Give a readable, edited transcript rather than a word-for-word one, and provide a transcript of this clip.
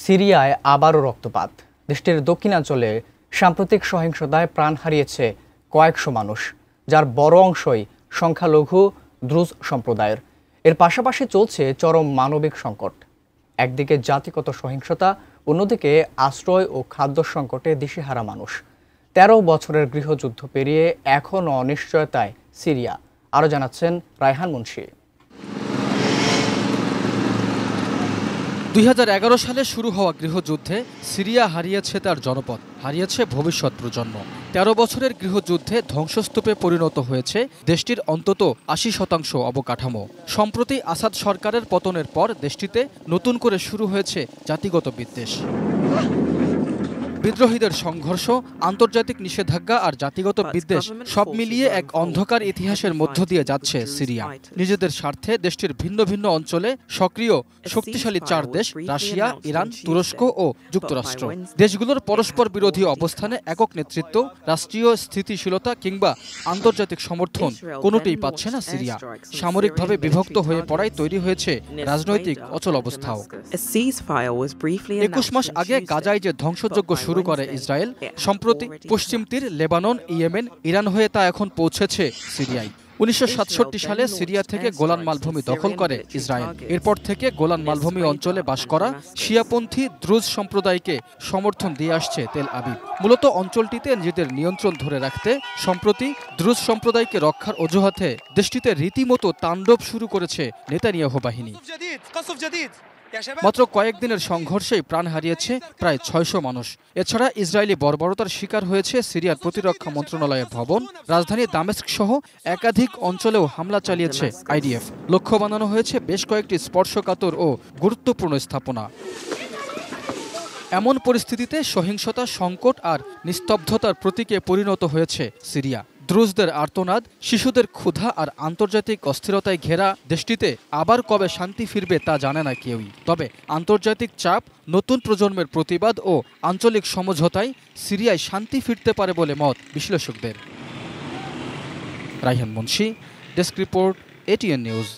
সিরিয়ায় আবারও রক্তপাত। দেশটির দক্ষিণাঞ্চলে সাম্প্রতিক সহিংসতায় প্রাণ হারিয়েছে কয়েকশো মানুষ, যার বড় অংশই সংখ্যালঘু দ্রুজ সম্প্রদায়ের। এর পাশাপাশি চলছে চরম মানবিক সংকট। একদিকে জাতিগত সহিংসতা, অন্যদিকে আশ্রয় ও খাদ্য সংকটে দিশেহারা মানুষ। ১৩ বছরের গৃহযুদ্ধ পেরিয়ে এখনও অনিশ্চয়তায় সিরিয়া। আরও জানাচ্ছেন রায়হান মুন্সি। ২০১১ সালে শুরু হওয়া গৃহযুদ্ধে সিরিয়া হারিয়েছে তার জনপদ, হারিয়েছে ভবিষ্যৎ প্রজন্ম। ১৩ বছরের গৃহযুদ্ধে ধ্বংসস্তূপে পরিণত হয়েছে দেশটির অন্তত ৮০% অবকাঠামো। সম্প্রতি আসাদ সরকারের পতনের পর দেশটিতে নতুন করে শুরু হয়েছে জাতিগত বিদ্বেষ। বিদ্রোহীদের সংঘর্ষ, আন্তর্জাতিক নিষেধাজ্ঞা আর জাতিগত বিদ্বেষ সব মিলিয়ে এক অন্ধকার ইতিহাসের মধ্য দিয়ে যাচ্ছে সিরিয়া। নিজেদের স্বার্থে দেশটির ভিন্ন ভিন্ন অঞ্চলে সক্রিয় শক্তিশালী ৪ দেশ, রাশিয়া, ইরান, তুরস্ক ও যুক্তরাষ্ট্র। দেশগুলোর পরস্পর বিরোধী অবস্থানে একক নেতৃত্ব, রাষ্ট্রীয় স্থিতিশীলতা কিংবা আন্তর্জাতিক সমর্থন কোনোটিই পাচ্ছে না সিরিয়া। সামরিকভাবে বিভক্ত হয়ে পড়ায় তৈরি হয়েছে রাজনৈতিক অচল অবস্থাও। ২১ মাস আগে গাজায় যে ধ্বংসযজ্ঞ শুরু করে ইসরায়েল, সম্প্রতি পশ্চিম তীর, লেবানন, ইয়েমেন, ইরান হয়ে তা এখন পৌঁছেছে সিরিয়ায়। ১৯৬৭ সালে সিরিয়া থেকে গোলান মালভূমি দখল করে ইসরায়েল। এরপর থেকে গোলান মালভূমি অঞ্চলে বাস করা শিয়াপন্থী দ্রুজ সম্প্রদায়কে সমর্থন দিয়ে আসছে তেল আবিব। মূলত অঞ্চলটিতে নিজেদের নিয়ন্ত্রণ ধরে রাখতে সম্প্রতি দ্রুজ সম্প্রদায়কে রক্ষার অজুহাতে দেশটিতে রীতিমতো তাণ্ডব শুরু করেছে নেতানিয়াহু বাহিনী। মাত্র কয়েকদিনের সংঘর্ষেই প্রাণ হারিয়েছে প্রায় ৬০০ মানুষ। এছাড়া ইসরায়েলি বর্বরতার শিকার হয়েছে সিরিয়ার প্রতিরক্ষা মন্ত্রণালয়ের ভবন, রাজধানী দামেস্ক সহ একাধিক অঞ্চলেও হামলা চালিয়েছে আইডিএফ। লক্ষ্য বানানো হয়েছে বেশ কয়েকটি স্পর্শকাতর ও গুরুত্বপূর্ণ স্থাপনা। এমন পরিস্থিতিতে সহিংসতা, সংকট আর নিস্তব্ধতার প্রতীকে পরিণত হয়েছে সিরিয়া। দ্রুজদের আর্তনাদ, শিশুদের ক্ষুধা আর আন্তর্জাতিক অস্থিরতায় ঘেরা দেশটিতে আবার কবে শান্তি ফিরবে তা জানে না কেউই। তবে আন্তর্জাতিক চাপ, নতুন প্রজন্মের প্রতিবাদ ও আঞ্চলিক সমঝোতায় সিরিয়ায় শান্তি ফিরতে পারে বলে মত বিশ্লেষকদের। Raihan Munshi, desk report, ATN news.